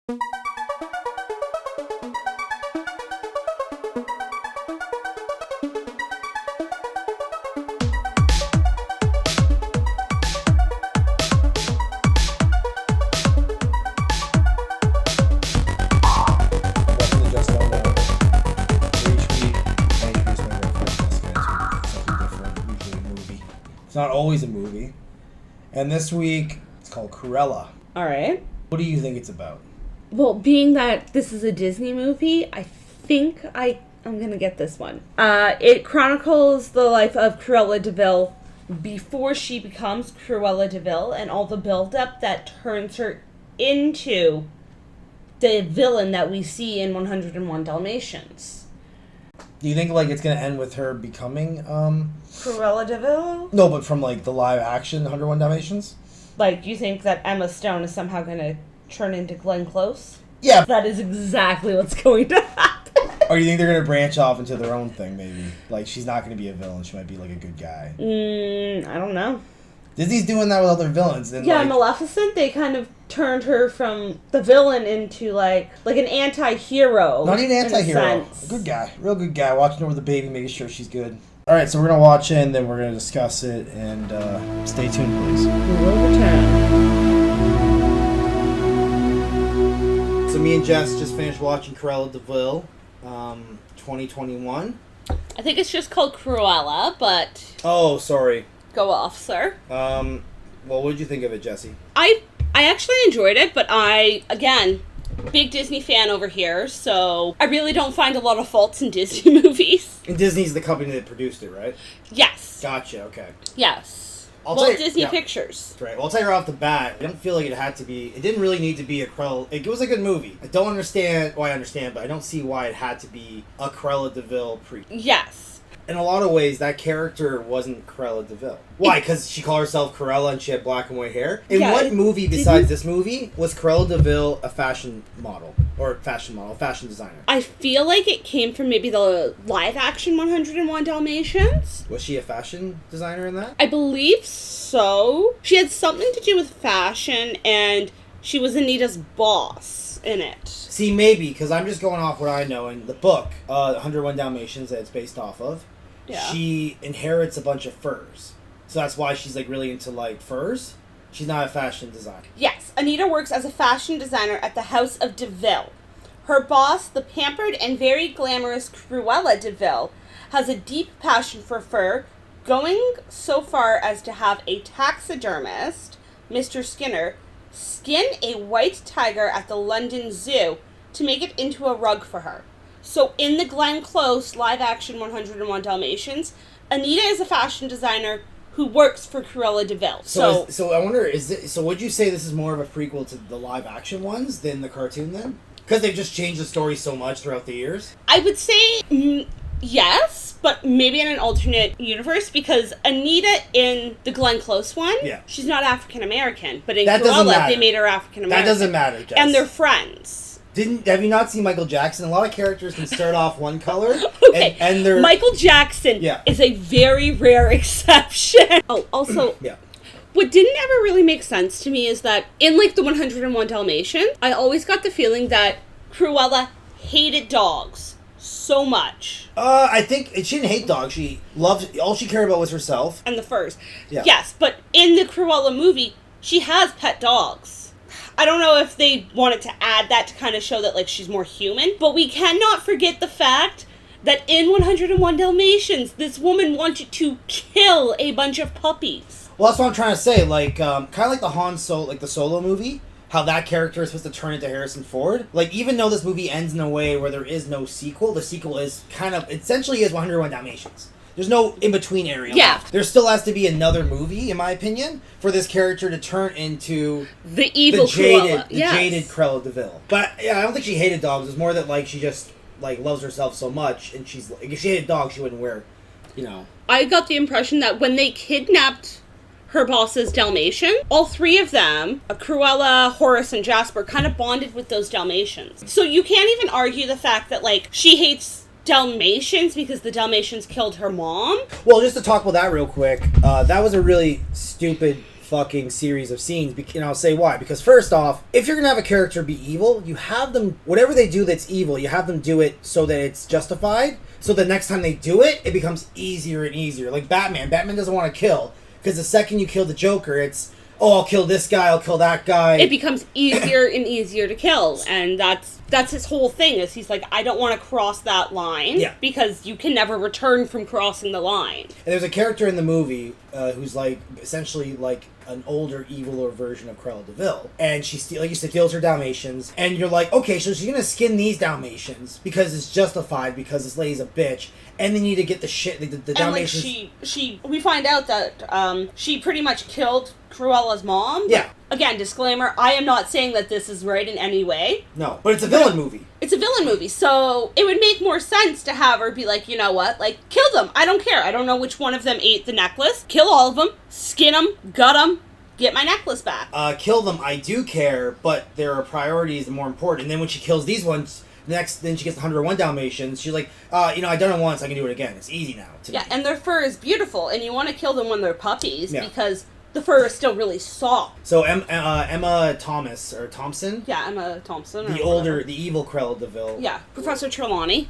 It's not always a movie. And this week, it's called Cruella. All right. What do you think it's about? Well, being that this is a Disney movie, I think I'm going to get this one. It chronicles the life of Cruella de Vil before she becomes Cruella de Vil and all the buildup that turns her into the villain that we see in 101 Dalmatians. Do you think it's gonna end with her becoming Cruella de Vil? No, but from the live action 101 Dalmatians? You think that Emma Stone is somehow going to turn into Glenn Close? Yeah. That is exactly what's going to happen. Or do you think they're gonna branch off into their own thing, maybe? She's not gonna be a villain, she might be a good guy. I don't know. Disney's doing that with other villains. And Maleficent, they kind of turned her from the villain into an anti-hero. Not even anti-hero. A good guy. Real good guy. Watching over the baby, making sure she's good. Alright, so we're going to watch it, and then we're going to discuss it, and stay tuned, please. We will return. So me and Jess just finished watching Cruella de Vil, 2021. I think it's just called Cruella, but... Oh, sorry. Go off, sir. Well, what did you think of it, Jessie? I actually enjoyed it, but again, big Disney fan over here, so I really don't find a lot of faults in Disney movies. And Disney's the company that produced it, right? Yes. Gotcha, okay. Yes. Disney Pictures. Right. Well, I'll tell you right off the bat, I don't feel like it didn't really need to be a Cruella. It was a good movie. I don't understand, well, I understand, but I don't see why it had to be a Cruella de Vil prequel. Yes. In a lot of ways, that character wasn't Cruella de Vil. Why? Because she called herself Cruella and she had black and white hair? In what movie besides this movie was Cruella de Vil a fashion model? Or fashion designer? I feel like it came from maybe the live-action 101 Dalmatians. Was she a fashion designer in that? I believe so. She had something to do with fashion, and she was Anita's boss in it. See, maybe, because I'm just going off what I know. In the book, 101 Dalmatians that it's based off of, she inherits a bunch of furs. So that's why she's really into furs. She's not a fashion designer. Yes, Anita works as a fashion designer at the House of de Vil. Her boss, the pampered and very glamorous Cruella de Vil, has a deep passion for fur, going so far as to have a taxidermist, Mr. Skinner, skin a white tiger at the London Zoo to make it into a rug for her. So in the Glenn Close live-action 101 Dalmatians, Anita is a fashion designer who works for Cruella de Vil. So I wonder, would you say this is more of a prequel to the live-action ones than the cartoon then? Because they've just changed the story so much throughout the years? I would say yes, but maybe in an alternate universe, because Anita in the Glenn Close one, she's not African-American, but in Cruella, they made her African-American. That doesn't matter, Jess. And they're friends. Have you not seen Michael Jackson? A lot of characters can start off one color, okay. and they're... Michael Jackson is a very rare exception. Oh, also... What didn't ever really make sense to me is that in the 101 Dalmatians, I always got the feeling that Cruella hated dogs so much. I think she didn't hate dogs. She loved... All she cared about was herself. And the furs. Yeah. Yes, but in the Cruella movie, she has pet dogs. I don't know if they wanted to add that to kind of show that, she's more human. But we cannot forget the fact that in 101 Dalmatians, this woman wanted to kill a bunch of puppies. Well, that's what I'm trying to say. kind of like the Han Solo, the Solo movie, how that character is supposed to turn into Harrison Ford. Even though this movie ends in a way where there is no sequel, the sequel is essentially is 101 Dalmatians. There's no in-between area left. There still has to be another movie, in my opinion, for this character to turn into the evil Cruella. The jaded Cruella de Vil. But, I don't think she hated dogs. It's more that, she just, loves herself so much, and she's, if she hated dogs, she wouldn't wear, I got the impression that when they kidnapped her boss's Dalmatian, all three of them, Cruella, Horace, and Jasper, kind of bonded with those Dalmatians. So you can't even argue the fact that, she hates Dalmatians because the Dalmatians killed her mom. Well, just to talk about that real quick, that was a really stupid fucking series of scenes, and I'll say why. Because first off, if you're gonna have a character be evil, you have them, whatever they do that's evil, you have them do it so that it's justified, so the next time they do it, it becomes easier and easier. Like Batman doesn't want to kill, because the second you kill the Joker, it's, oh, I'll kill this guy, I'll kill that guy. It becomes easier and easier to kill, and that's his whole thing, is he's like, I don't want to cross that line, because you can never return from crossing the line. And there's a character in the movie who's like, essentially like an older, eviler version of Cruella de Vil, and she steals her Dalmatians, and you're like, okay, so she's gonna skin these Dalmatians because it's justified, because this lady's a bitch, and then you need to get the shit, the Dalmatians. And like we find out that she pretty much killed Cruella's mom. Yeah. Again, disclaimer, I am not saying that this is right in any way. No, but it's a villain movie. It's a villain movie, so it would make more sense to have her be like, you know what, like, kill them. I don't care. I don't know which one of them ate the necklace. Kill all of them, skin them, gut them, get my necklace back. Kill them, I do care, but there are priorities and more important. And then when she kills these ones, then she gets the 101 Dalmatians, she's like, I done it once, I can do it again. It's easy now. Yeah, and their fur is beautiful, and you want to kill them when they're puppies, because the fur is still really soft. So Emma Thompson. Yeah, Emma Thompson. The evil Cruella de Vil. Yeah, Professor Trelawney.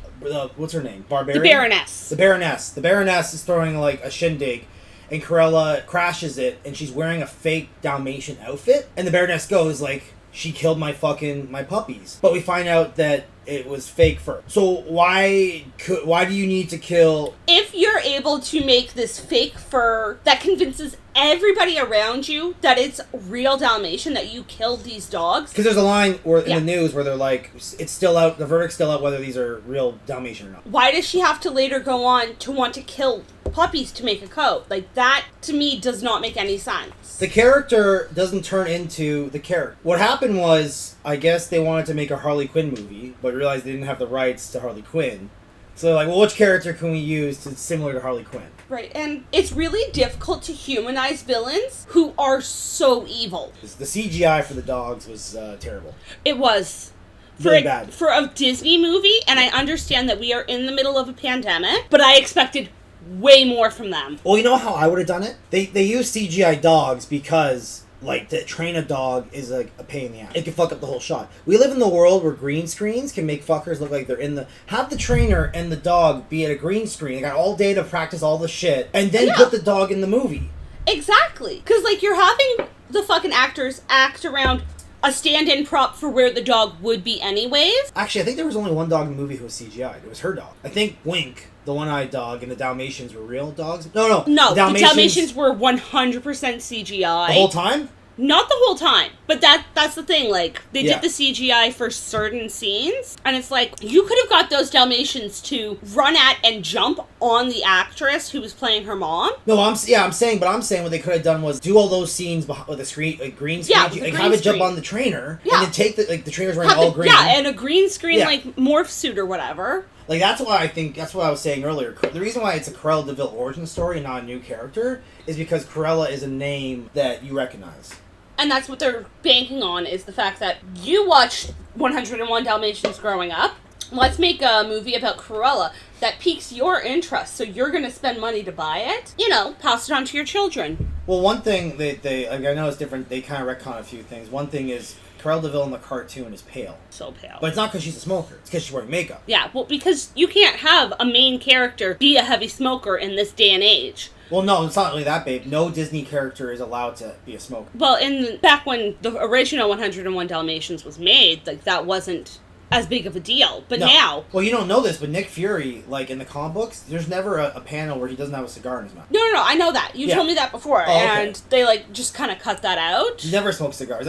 What's her name? Barbarian? The Baroness. The Baroness. The Baroness is throwing like a shindig, and Cruella crashes it, and she's wearing a fake Dalmatian outfit, and the Baroness goes like, she killed my puppies. But we find out that it was fake fur. So why do you need to kill? If you're able to make this fake fur that convinces everybody around you that it's real Dalmatian, that you killed these dogs. Because there's a line in the news where they're like, it's still out, the verdict's still out whether these are real Dalmatian or not. Why does she have to later go on to want to kill puppies to make a coat? Like, that, to me, does not make any sense. The character doesn't turn into the character. What happened was, I guess they wanted to make a Harley Quinn movie, but realized they didn't have the rights to Harley Quinn. So they're like, well, which character can we use that's similar to Harley Quinn? Right, and it's really difficult to humanize villains who are so evil. The CGI for the dogs was terrible. It was. Really bad. For a Disney movie, and I understand that we are in the middle of a pandemic, but I expected way more from them. Well, you know how I would have done it? They use CGI dogs because, like, to train a dog is like a pain in the ass. It can fuck up the whole shot. We live in the world where green screens can make fuckers look like they're in the... Have the trainer and the dog be at a green screen. They got all day to practice all the shit, and then put the dog in the movie. Exactly. Because, like, you're having the fucking actors act around a stand-in prop for where the dog would be anyways. Actually, I think there was only one dog in the movie who was CGI'd. It was her dog. I think Wink, the one-eyed dog, and the Dalmatians were real dogs. No, the Dalmatians were 100% CGI. The whole time? Not the whole time, but that's the thing, like, they did the CGI for certain scenes, and it's like, you could have got those Dalmatians to run at and jump on the actress who was playing her mom. No, I'm saying what they could have done was do all those scenes with a screen, a green screen, have it jump on the trainer, and then take the trainer's wearing all green. Yeah, and a green screen, like, morph suit or whatever. Like, that's what I was saying earlier. The reason why it's a Cruella de Vil origin story and not a new character is because Cruella is a name that you recognize. And that's what they're banking on, is the fact that you watched 101 Dalmatians growing up. Let's make a movie about Cruella that piques your interest, so you're going to spend money to buy it. Pass it on to your children. Well, one thing I know it's different. They kind of retcon a few things. One thing is Cruella de Vil in the cartoon is pale. So pale. But it's not because she's a smoker. It's because she's wearing makeup. Yeah, well, because you can't have a main character be a heavy smoker in this day and age. Well, no, it's not really that, babe. No Disney character is allowed to be a smoker. Well, back when the original 101 Dalmatians was made, like, that wasn't as big of a deal. But now... Well, you don't know this, but Nick Fury, like, in the comic books, there's never a panel where he doesn't have a cigar in his mouth. No, I know that. You told me that before, and they, like, just kind of cut that out. He never smokes cigars.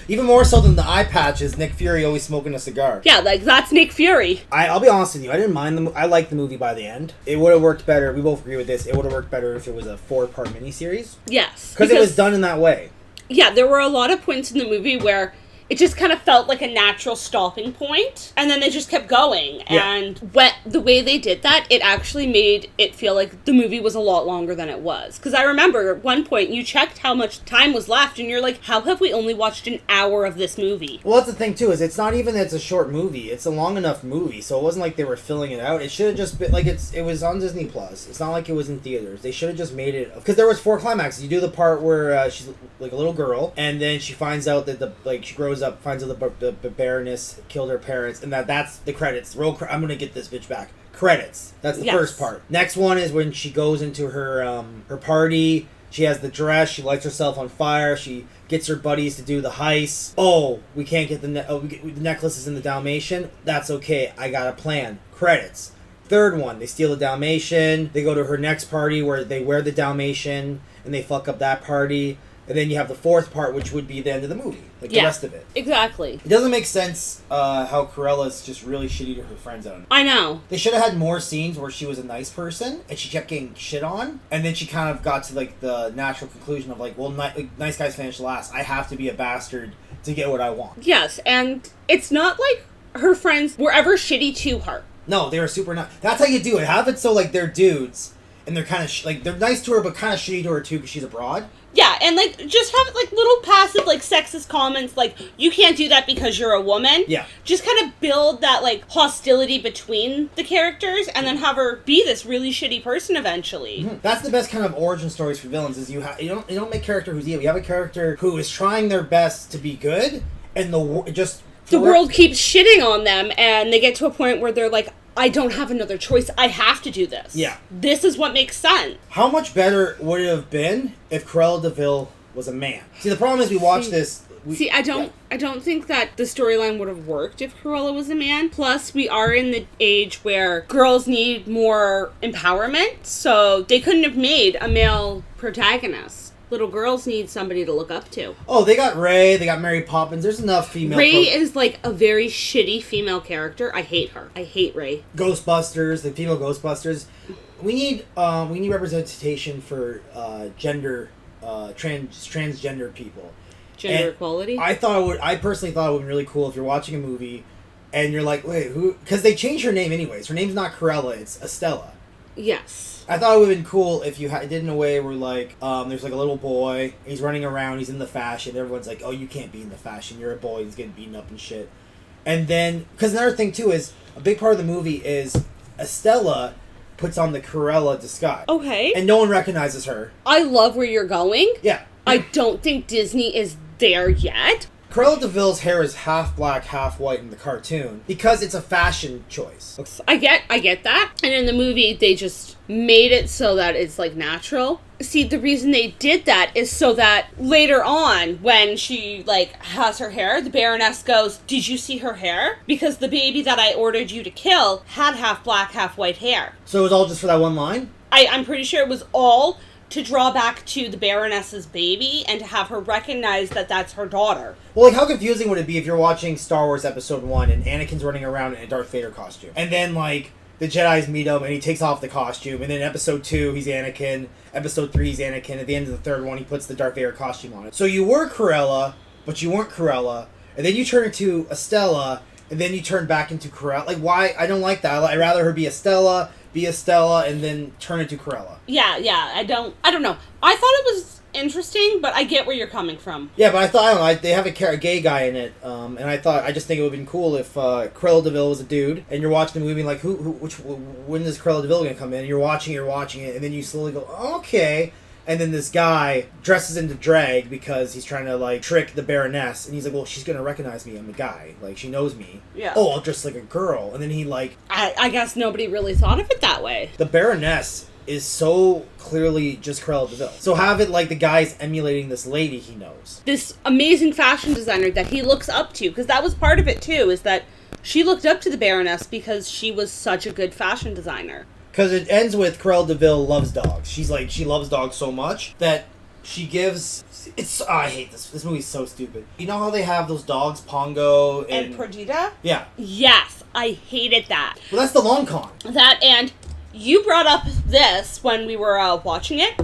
Even more so than the eye patches, Nick Fury always smoking a cigar. Yeah, like, that's Nick Fury. I'll be honest with you, I didn't mind I liked the movie by the end. It would have worked better, we both agree with this, it would have worked better if it was a 4-part miniseries. Yes. Because it was done in that way. Yeah, there were a lot of points in the movie where it just kind of felt like a natural stopping point, and then they just kept going. Yeah. And the way they did that, it actually made it feel like the movie was a lot longer than it was. Because I remember at one point you checked how much time was left, and you're like, how have we only watched an hour of this movie? Well, that's the thing too, is it's not even that it's a short movie. It's a long enough movie, so it wasn't like they were filling it out. It should have just been like it was on Disney Plus. It's not like it was in theaters. They should have just made it, because there was 4 climaxes. You do the part where she's like a little girl, and then she finds out that she grows up, finds out the Baroness killed her parents, and that's the credits. I'm gonna get this bitch back. Credits. That's the first part. Next one is when she goes into her party. She has the dress. She lights herself on fire. She gets her buddies to do the heist. Oh, we can't get the necklace is in the Dalmatian. That's okay. I got a plan. Credits. Third one, they steal the Dalmatian. They go to her next party where they wear the Dalmatian and they fuck up that party. And then you have the fourth part, which would be the end of the movie. Like the rest of it. Exactly. It doesn't make sense how Cruella's just really shitty to her friends out. I know. They should have had more scenes where she was a nice person and she kept getting shit on. And then she kind of got to like the natural conclusion of like, well, nice guys finish last. I have to be a bastard to get what I want. Yes, and it's not like her friends were ever shitty to her. No, they were super nice. That's how you do it. Have it so like they're dudes and they're kind of like they're nice to her but kind of shitty to her too because she's a broad. Yeah, and, like, just have, like, little passive, like, sexist comments, like, you can't do that because you're a woman. Yeah. Just kind of build that, like, hostility between the characters, and then have her be this really shitty person eventually. Mm-hmm. That's the best kind of origin stories for villains, is you don't make a character who's evil. You have a character who is trying their best to be good, and the world keeps shitting on them, and they get to a point where they're like, I don't have another choice. I have to do this. Yeah. This is what makes sense. How much better would it have been if Cruella DeVille was a man? See, the problem is we watched this... I don't think that the storyline would have worked if Cruella was a man. Plus, we are in the age where girls need more empowerment, so they couldn't have made a male protagonist. Little girls need somebody to look up to. Oh, they got Ray, they got Mary Poppins, there's enough female... Ray is like a very shitty female character. I hate her. I hate Ray. Ghostbusters, the female Ghostbusters. We need representation for transgender people. Gender equality? I personally thought it would be really cool if you're watching a movie and you're like, wait, who? Because they changed her name anyways. Her name's not Cruella, it's Estella. Yes. I thought it would have been cool if you did in a way where, like, there's, like, a little boy, he's running around, he's in the fashion, everyone's like, oh, you can't be in the fashion, you're a boy, he's getting beaten up and shit. And then, because another thing, too, is, a big part of the movie is Estella puts on the Cruella disguise. Okay. And no one recognizes her. I love where you're going. Yeah. I don't think Disney is there yet. Cruella DeVille's hair is half black, half white in the cartoon because it's a fashion choice. I get that. And in the movie, they just made it so that it's, like, natural. See, the reason they did that is so that later on, when she, like, has her hair, the Baroness goes, did you see her hair? Because the baby that I ordered you to kill had half black, half white hair. So it was all just for that one line? I'm pretty sure it was all to draw back to the Baroness's baby and to have her recognize that that's her daughter. Well, like, how confusing would it be if you're watching Star Wars Episode 1 and Anakin's running around in a Darth Vader costume? And then, like, the Jedis meet him and he takes off the costume, and then in Episode 2, he's Anakin, Episode 3, he's Anakin, at the end of the third one, he puts the Darth Vader costume on it. So you were Cruella, but you weren't Cruella, and then you turn into Estella, and then you turn back into Cruella. Like, why? I don't like that. I'd rather her be Estella, and then turn into Cruella. Yeah, I don't know. I thought it was interesting, but I get where you're coming from. Yeah, but I don't know, they have a gay guy in it, and I just think it would have been cool if Cruella DeVille was a dude, and you're watching the movie like, when is Cruella DeVille gonna come in? And you're watching it, and then you slowly go, okay. And then this guy dresses into drag because he's trying to, like, trick the Baroness. And he's like, well, she's going to recognize me. I'm a guy. Like, she knows me. Yeah. Oh, I'll dress like a girl. And then he, like... I guess nobody really thought of it that way. The Baroness is so clearly just Cruella DeVille. So have it like the guy's emulating this lady he knows. This amazing fashion designer that he looks up to. Because that was part of it, too, is that she looked up to the Baroness because she was such a good fashion designer. Because it ends with Cruella DeVille loves dogs. She's like, she loves dogs so much that she gives... I hate this. This movie's so stupid. You know how they have those dogs, Pongo and Perdita? Yeah. Yes, I hated that. Well, that's the long con. That, and you brought up this when we were watching it.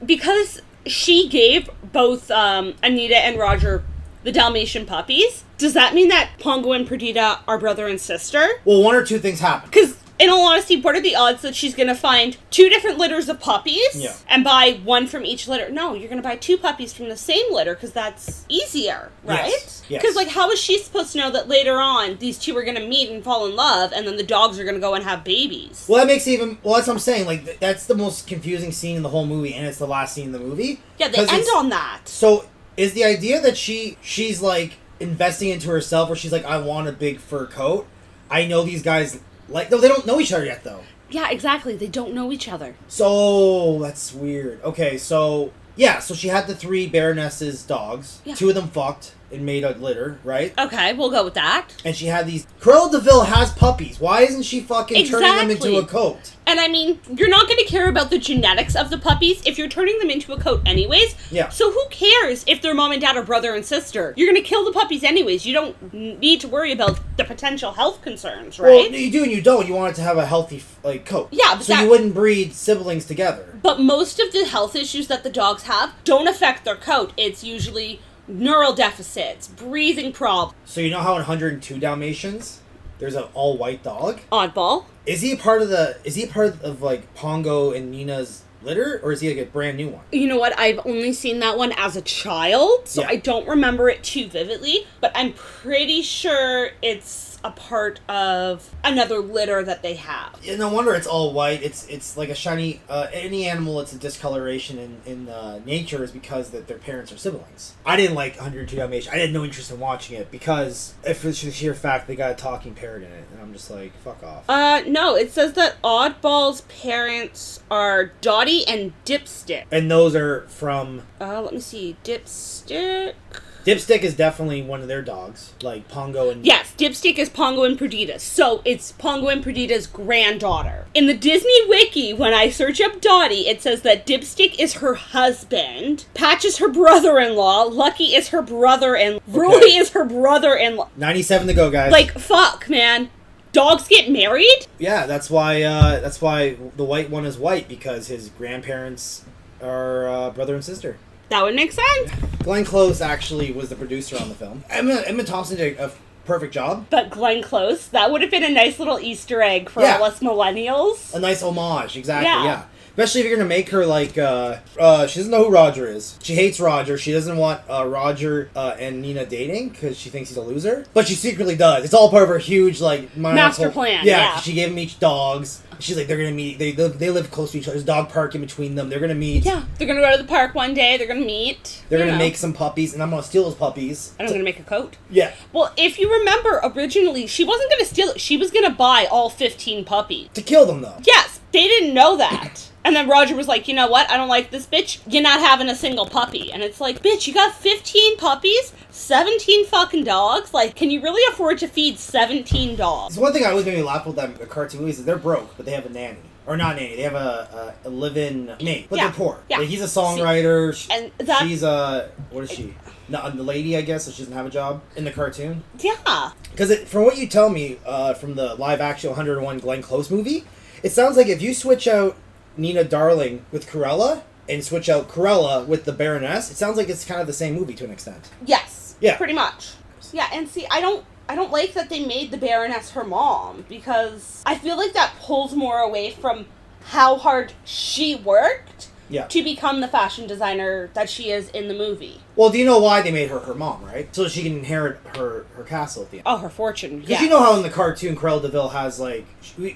Because she gave both Anita and Roger the Dalmatian puppies, does that mean that Pongo and Perdita are brother and sister? Well, one or two things happen. Because, in all honesty, what are the odds that she's going to find 2 different litters of puppies and buy 1 from each litter? No, you're going to buy 2 puppies from the same litter because that's easier, right? Yes. Because, like, how is she supposed to know that later on these 2 are going to meet and fall in love and then the dogs are going to go and have babies? Well, that makes it even... Well, that's what I'm saying. Like, that's the most confusing scene in the whole movie, and it's the last scene in the movie. Yeah, they end on that. So, is the idea that she's, like, investing into herself, where she's like, I want a big fur coat. I know these guys... Like, no, they don't know each other yet, though. Yeah, exactly. They don't know each other. So, that's weird. Okay, so... Yeah, so she had the 3 Baroness's dogs. Yeah. 2 of them fucked and made a litter, right? Okay, we'll go with that. And she had these... Cruella de Vil has puppies. Why isn't she fucking turning them into a coat? And I mean, you're not going to care about the genetics of the puppies if you're turning them into a coat anyways. Yeah. So who cares if their mom and dad are brother and sister? You're going to kill the puppies anyways. You don't need to worry about the potential health concerns, right? Well, you do and you don't. You want it to have a healthy, like, coat. Yeah, but so you wouldn't breed siblings together. But most of the health issues that the dogs have don't affect their coat. It's usually neural deficits, breathing problems. So you know how in 102 Dalmatians, there's an all-white dog? Oddball. Is he a part of like Pongo and Nina's litter, or is he like a brand new one? You know what? I've only seen that one as a child, so I don't remember it too vividly, but I'm pretty sure it's a part of another litter that they have. Yeah, no wonder it's all white. It's like a shiny... any animal that's a discoloration in nature is because that their parents are siblings. I didn't like 102 Dalmatians. I had no interest in watching it because if it's the sheer fact they got a talking parrot in it, and I'm just like, fuck off. No, it says that Oddball's parents are Dottie and Dipstick. And those are from... let me see. Dipstick... Dipstick is definitely one of their dogs, like Pongo and... Yes, Dipstick is Pongo and Perdita, so it's Pongo and Perdita's granddaughter. In the Disney Wiki, when I search up Dottie, it says that Dipstick is her husband, Patch is her brother-in-law, Lucky is her brother-in-law, Rolly is her brother-in-law. 97 to go, guys. Like, fuck, man. Dogs get married? Yeah, that's why the white one is white, because his grandparents are brother and sister. That would make sense. Glenn Close actually was the producer on the film. Emma Thompson did a perfect job. But Glenn Close, that would have been a nice little Easter egg for all us millennials. A nice homage, exactly, yeah. Especially if you're going to make her like, she doesn't know who Roger is. She hates Roger. She doesn't want Roger and Nina dating because she thinks he's a loser. But she secretly does. It's all part of her huge, like... master plan, yeah. She gave them each dogs. She's like, they're going to meet. They live close to each other. There's a dog park in between them. They're going to meet. Yeah, they're going to go to the park one day. They're going to meet. They're going to make some puppies, and I'm going to steal those puppies. And I'm going to make a coat. Yeah. Well, if you remember, originally, she wasn't going to steal it. She was going to buy all 15 puppies. To kill them, though. Yes, they didn't know that. And then Roger was like, you know what? I don't like this bitch. You're not having a single puppy. And it's like, bitch, you got 15 puppies? 17 fucking dogs? Like, can you really afford to feed 17 dogs? So one thing I always made me laugh with them cartoon movies is they're broke, but they have a nanny. Or not nanny. They have a live-in maid. But they're poor. Yeah. Like, he's a songwriter. And she's what is she? Not the lady, I guess, so she doesn't have a job in the cartoon. Yeah. Because from what you tell me, from the live-action 101 Glenn Close movie, it sounds like if you switch out Nina Darling with Cruella and switch out Cruella with the Baroness, it sounds like it's kind of the same movie to an extent. Yes. Yeah. Pretty much. Yeah, and see, I don't like that they made the Baroness her mom, because I feel like that pulls more away from how hard she worked to become the fashion designer that she is in the movie. Well, do you know why they made her her mom, right? So she can inherit her castle at the end. Oh, her fortune, Because you know how in the cartoon Cruella de Vil has, like...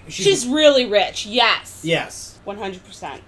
She's really rich, yes. Yes. 100%.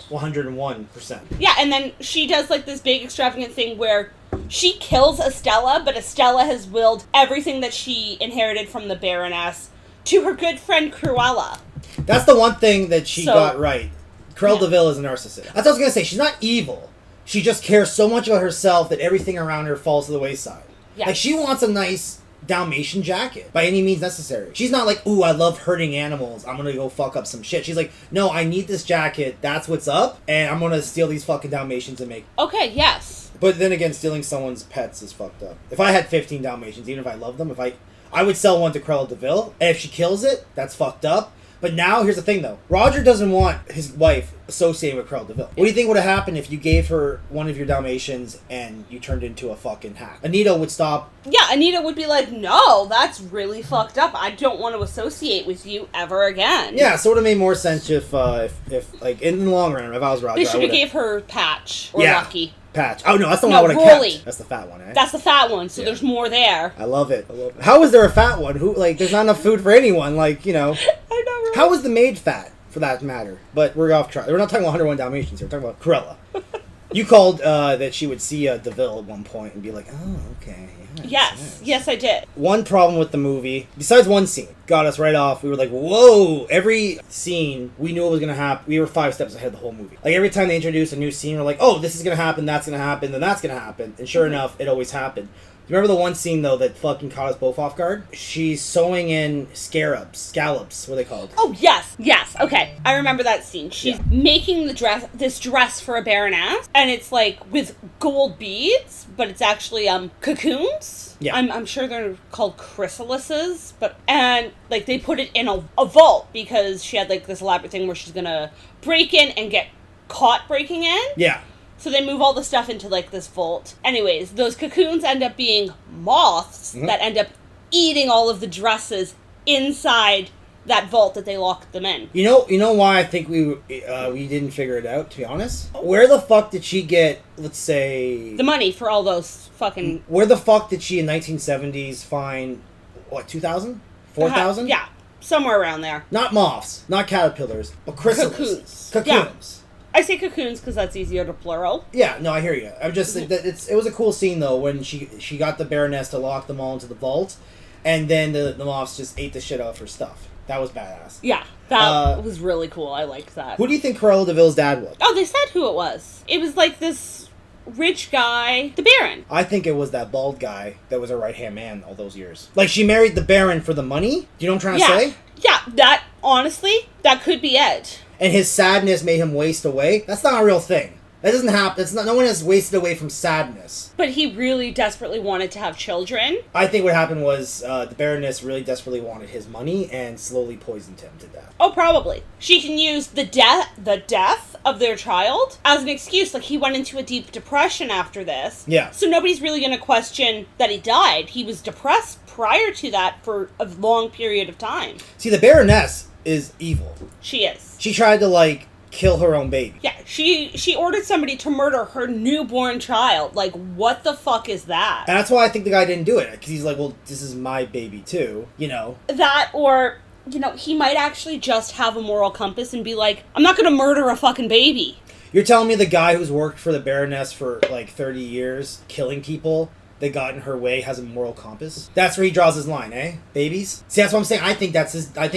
101%. Yeah, and then she does, like, this big extravagant thing where she kills Estella, but Estella has willed everything that she inherited from the Baroness to her good friend Cruella. That's the one thing that she got right. Cruella de Vil is a narcissist. That's what I was going to say. She's not evil. She just cares so much about herself that everything around her falls to the wayside. Yes. Like, she wants a nice Dalmatian jacket by any means necessary. She's not like, ooh, I love hurting animals, I'm gonna go fuck up some shit. She's like, no, I need this jacket, that's what's up, and I'm gonna steal these fucking Dalmatians and make... Okay, yes. But then again, stealing someone's pets is fucked up. If I had 15 Dalmatians, even if I loved them, I would sell one to Cruella de Vil, and if she kills it, that's fucked up. But now, here's the thing, though. Roger doesn't want his wife associated with Cruella de Vil. What do you think would have happened if you gave her one of your Dalmatians and you turned into a fucking hack? Anita would stop. Yeah, Anita would be like, no, that's really fucked up. I don't want to associate with you ever again. Yeah, so it would have made more sense if like, in the long run, if I was Roger, They should have gave her Patch or Yeah. Lucky. Patch. Oh, no, that's the one No, I would have Rolly. kept. That's the fat one, eh? That's the fat one, so Yeah. there's more there. I love it. How is there a fat one? Who, like, there's not enough food for anyone, like, you know. I know, right? How is the maid fat, for that matter? But we're off track. We're not talking about 101 Dalmatians here. We're talking about Cruella. You called that she would see DeVille at one point and be like, oh, okay. Yes, I did. One problem with the movie, besides one scene, got us right off. We were like, whoa. Every scene, we knew it was going to happen. We were 5 steps ahead of the whole movie. Like, every time they introduced a new scene, we're like, oh, this is going to happen, that's going to happen, then that's going to happen. And sure enough, it always happened. You remember the one scene, though, that fucking caught us both off guard? She's sewing in scallops. What are they called? Oh, yes, okay. I remember that scene. She's making this dress for a baroness, and it's like with gold beads, but it's actually cocoons. Yeah. I'm sure they're called chrysalises, and like they put it in a vault because she had like this elaborate thing where she's gonna break in and get caught breaking in. Yeah. So they move all the stuff into, like, this vault. Anyways, those cocoons end up being moths that end up eating all of the dresses inside that vault that they locked them in. You know why I think we didn't figure it out, to be honest? Where the fuck did she get, let's say... The money for all those fucking... Where the fuck did she in 1970s find, what, 2,000? 4,000? Yeah, somewhere around there. Not moths, not caterpillars, but chrysalises. Cocoons. Yeah. I say cocoons because that's easier to plural. Yeah, no, I hear you. I'm just it was a cool scene though when she got the Baroness to lock them all into the vault, and then the moths just ate the shit out of her stuff. That was badass. Yeah, that was really cool. I liked that. Who do you think Cruella de Vil's dad was? Oh, they said who it was. It was like this rich guy, the Baron. I think it was that bald guy that was her right hand man all those years. Like she married the Baron for the money. Do you know what I'm trying to say? Yeah, that honestly, that could be it. And his sadness made him waste away. That's not a real thing. That doesn't happen. It's not. No one has wasted away from sadness. But he really desperately wanted to have children. I think what happened was the Baroness really desperately wanted his money and slowly poisoned him to death. Oh, probably. She can use the death of their child as an excuse. Like, he went into a deep depression after this. Yeah. So nobody's really going to question that he died. He was depressed prior to that for a long period of time. See, the Baroness is evil. She is. She tried to, like, kill her own baby. Yeah, she ordered somebody to murder her newborn child. Like, what the fuck is that? And that's why I think the guy didn't do it. Because he's like, well, this is my baby, too. You know? That, or, you know, he might actually just have a moral compass and be like, I'm not going to murder a fucking baby. You're telling me the guy who's worked for the Baroness for, like, 30 years, killing people that got in her way has a moral compass? That's where he draws his line, eh? Babies? See, that's what I'm saying. I think that was his I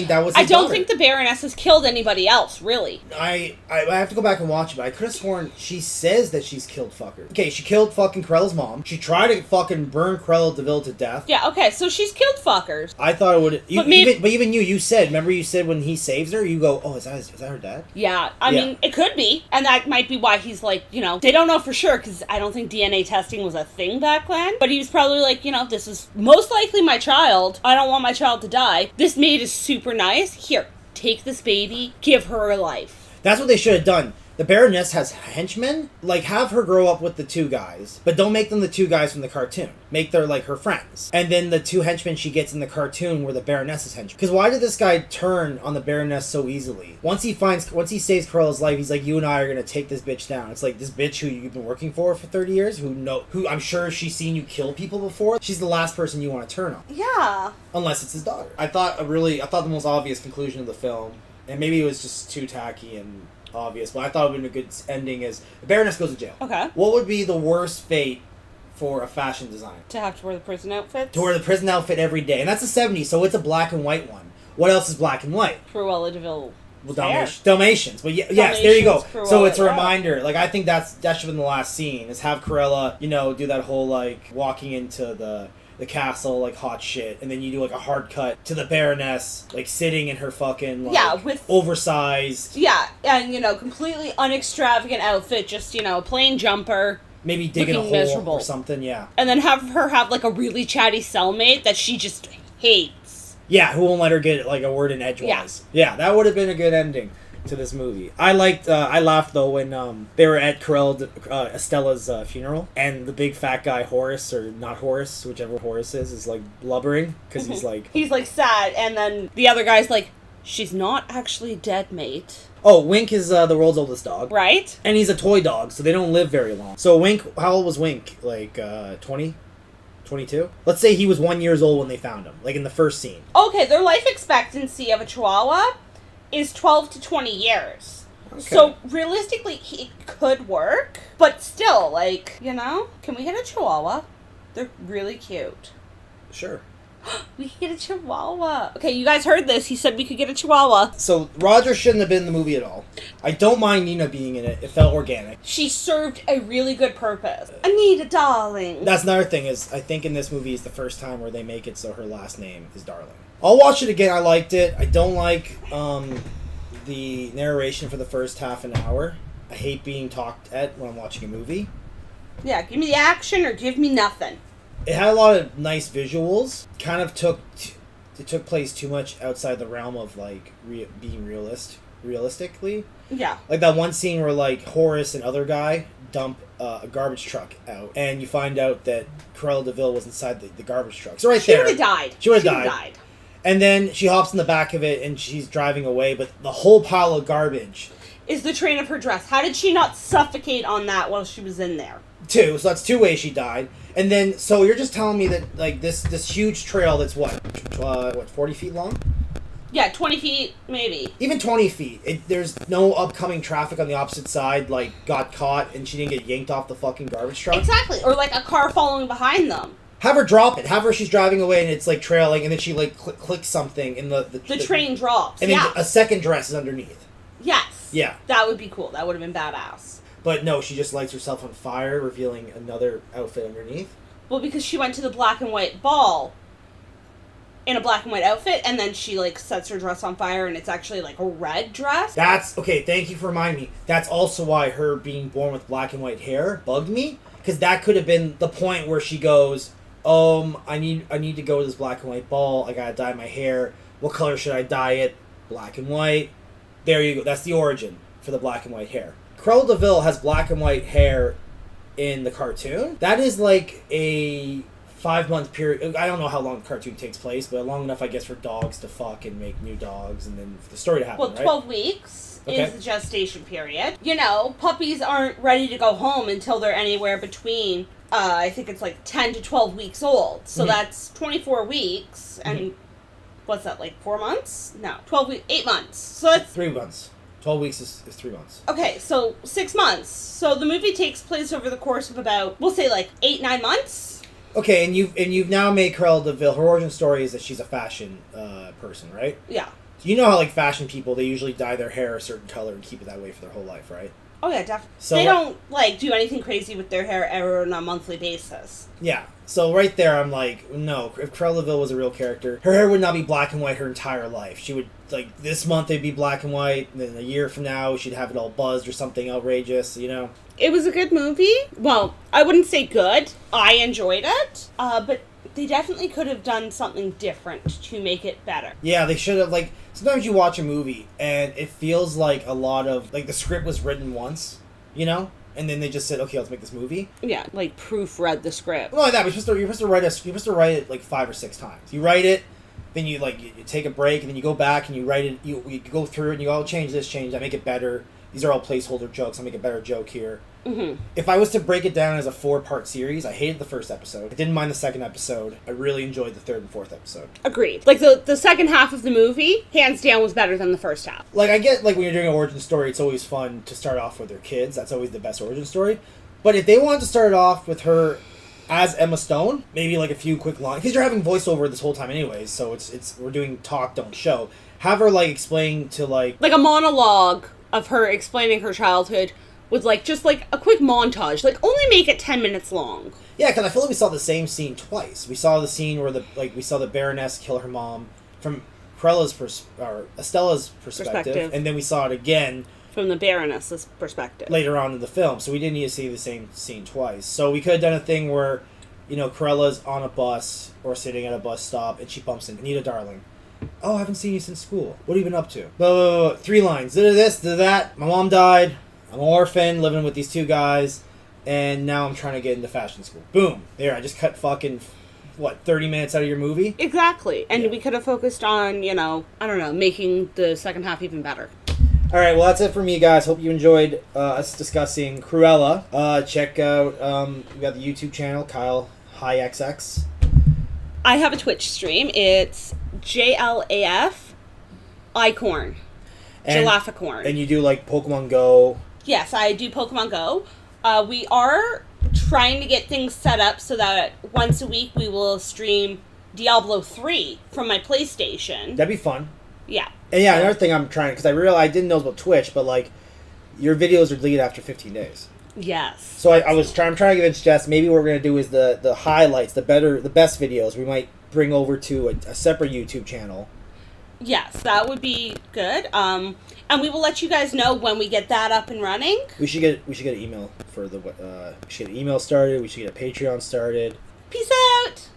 don't daughter. think the Baroness has killed anybody else, really. I have to go back and watch it, but I could have sworn she says that she's killed fuckers. Okay, she killed fucking Cruella's mom. She tried to fucking burn Cruella de Vil to death. Yeah, okay, so she's killed fuckers. I thought it would... But even you said... Remember you said when he saves her, you go, oh, is that her dad? Yeah, I mean, it could be. And that might be why he's like, you know... They don't know for sure, because I don't think DNA testing was a thing back then. But he was probably like, you know, this is most likely my child. I don't want my child to die. This maid is super nice. Here, take this baby. Give her a life. That's what they should have done. The Baroness has henchmen. Like, have her grow up with the two guys. But don't make them the two guys from the cartoon. Make them, like, her friends. And then the two henchmen she gets in the cartoon were the Baroness's henchmen. Because why did this guy turn on the Baroness so easily? Once he saves Cruella's life, he's like, you and I are going to take this bitch down. It's like, this bitch who you've been working for 30 years, who I'm sure she's seen you kill people before, she's the last person you want to turn on. Yeah. Unless it's his daughter. I thought the most obvious conclusion of the film, and maybe it was just too tacky and obvious, but I thought it would have been a good ending, is the Baroness goes to jail. Okay. What would be the worst fate for a fashion designer? To have to wear the prison outfits? To wear the prison outfit every day. And that's the 70s, so it's a black and white one. What else is black and white? Cruella de Vil. Well, Dalmatians. But yes, there you go. Cruella, so it's a reminder. Like, I think that should have been the last scene, is have Cruella, you know, do that whole, like, walking into the castle, like, hot shit, and then you do, like, a hard cut to the Baroness, like, sitting in her fucking, like, with oversized... Yeah, and, you know, completely unextravagant outfit, just, you know, a plain jumper. Maybe digging a hole or something, yeah. And then have her have, like, a really chatty cellmate that she just hates. Yeah, who won't let her get like a word in edgewise. Yeah, that would have been a good ending to this movie. I laughed though when they were at Estella's funeral, and the big fat guy Horace, or not Horace, whichever Horace is like blubbering because he's like sad, and then the other guy's like, she's not actually dead, mate. Oh, Wink is the world's oldest dog, right? And he's a toy dog, so they don't live very long. So Wink, how old was Wink? Like 20, 22? Let's say he was 1 year old when they found him, like in the first scene. Okay, their life expectancy of a Chihuahua is 12 to 20 years. Okay. So, realistically, it could work. But still, like, can we get a Chihuahua? They're really cute. Sure. We could get a Chihuahua. Okay, you guys heard this. He said we could get a Chihuahua. So, Roger shouldn't have been in the movie at all. I don't mind Nina being in it. It felt organic. She served a really good purpose. Anita, darling. That's another thing, is I think in this movie is the first time where they make it so her last name is Darling. I'll watch it again. I liked it. I don't like the narration for the first half an hour. I hate being talked at when I'm watching a movie. Yeah, give me the action or give me nothing. It had a lot of nice visuals. Kind of took place too much outside the realm of like being realistically. Yeah. Like that one scene where like Horace and other guy dump a garbage truck out, and you find out that Cruella de Vil was inside the garbage truck. So she would have died. She would have died. And then she hops in the back of it and she's driving away, but the whole pile of garbage is the train of her dress. How did she not suffocate on that while she was in there? 2, so that's 2 ways she died. And then, so you're just telling me that, like, this huge trail that's, what, 40 feet long? Yeah, 20 feet, maybe. Even 20 feet. There's no upcoming traffic on the opposite side, like, got caught and she didn't get yanked off the fucking garbage truck. Exactly, or, like, a car following behind them. Have her drop it. Have her, she's driving away and it's, like, trailing, and then she, like, clicks something and the train drops, and then a second dress is underneath. Yes. Yeah. That would be cool. That would have been badass. But no, she just lights herself on fire, revealing another outfit underneath. Well, because she went to the black and white ball in a black and white outfit, and then she, like, sets her dress on fire, and it's actually, like, a red dress. That's, okay, thank you for reminding me. That's also why her being born with black and white hair bugged me, because that could have been the point where she goes, I need to go to this black and white ball, I gotta dye my hair, what color should I dye it? Black and white. There you go, that's the origin for the black and white hair. Cruella de Vil has black and white hair in the cartoon. That is like a 5-month period. I don't know how long the cartoon takes place, but long enough, I guess, for dogs to fuck and make new dogs, and then for the story to happen, well, 12 weeks is the gestation period. Puppies aren't ready to go home until they're anywhere between, I think it's like 10 to 12 weeks old. So that's 24 weeks, and what's that, like 4 months? No, 12 weeks, 8 months. So that's 3 months. 12 weeks is 3 months. Okay, so 6 months. So the movie takes place over the course of about, we'll say, like 8-9 months. Okay, and you've now made Cruella de Vil, her origin story is that she's a fashion person, right? Yeah. So you know how, like, fashion people, they usually dye their hair a certain color and keep it that way for their whole life, right? Oh, yeah, definitely. So they don't, like, do anything crazy with their hair ever on a monthly basis. Yeah. So right there, I'm like, no, if Cruella de Vil was a real character, her hair would not be black and white her entire life. She would, like, this month it'd be black and white, and then a year from now she'd have it all buzzed or something outrageous, It was a good movie. Well, I wouldn't say good. I enjoyed it. But they definitely could have done something different to make it better. Yeah, they should have, like, sometimes you watch a movie and it feels like a lot of, like, the script was written once, and then they just said, okay, let's make this movie. Yeah, like proofread the script. Not like that, but you're supposed to write it like 5 or 6 times. You write it, then you take a break, and then you go back and you write it. You go through it and you go, I'll change this, change that, make it better. These are all placeholder jokes. I'll make a better joke here. Mm-hmm. If I was to break it down as a 4-part series, I hated the first episode. I didn't mind the second episode. I really enjoyed the 3rd and 4th episode. Agreed. Like, the second half of the movie, hands down, was better than the first half. Like, I get, like, when you're doing an origin story, it's always fun to start off with their kids. That's always the best origin story. But if they wanted to start off with her as Emma Stone, maybe, like, a few quick lines, because you're having voiceover this whole time anyways, so it's we're doing talk, don't show. Have her, like, explain to, like a monologue of her explaining her childhood with, like, just, like, a quick montage. Like, only make it 10 minutes long. Yeah, because I feel like we saw the same scene twice. We saw the scene where we saw the Baroness kill her mom from Estella's perspective, and then we saw it again from the Baroness's perspective later on in the film. So we didn't need to see the same scene twice. So we could have done a thing where, Cruella's on a bus or sitting at a bus stop and she bumps into Anita Darling. Oh, I haven't seen you since school. What have you been up to? Blah, blah, blah. 3 lines. Did this, did that. My mom died. I'm an orphan, living with these 2 guys. And now I'm trying to get into fashion school. Boom. There, I just cut fucking, 30 minutes out of your movie? Exactly. And Yeah. we could have focused on, I don't know, making the second half even better. All right, well, that's it for me, guys. Hope you enjoyed us discussing Cruella. Check out, we got the YouTube channel, Kyle High XX. I have a Twitch stream. It's JLAF Icorn. Jalaficorn. And you do, like, Pokemon Go. Yes, I do Pokemon Go. We are trying to get things set up so that once a week we will stream Diablo 3 from my PlayStation. That'd be fun. Yeah. And yeah, another thing I'm trying, because I realized I didn't know about Twitch, but, like, your videos are deleted after 15 days. Yes. So I'm trying to convince Jess, maybe what we're going to do is the highlights, the best videos, we might bring over to a separate YouTube channel. Yes, that would be good. And we will let you guys know when we get that up and running. We should get an email for we should get an email started. We should get a Patreon started. Peace out!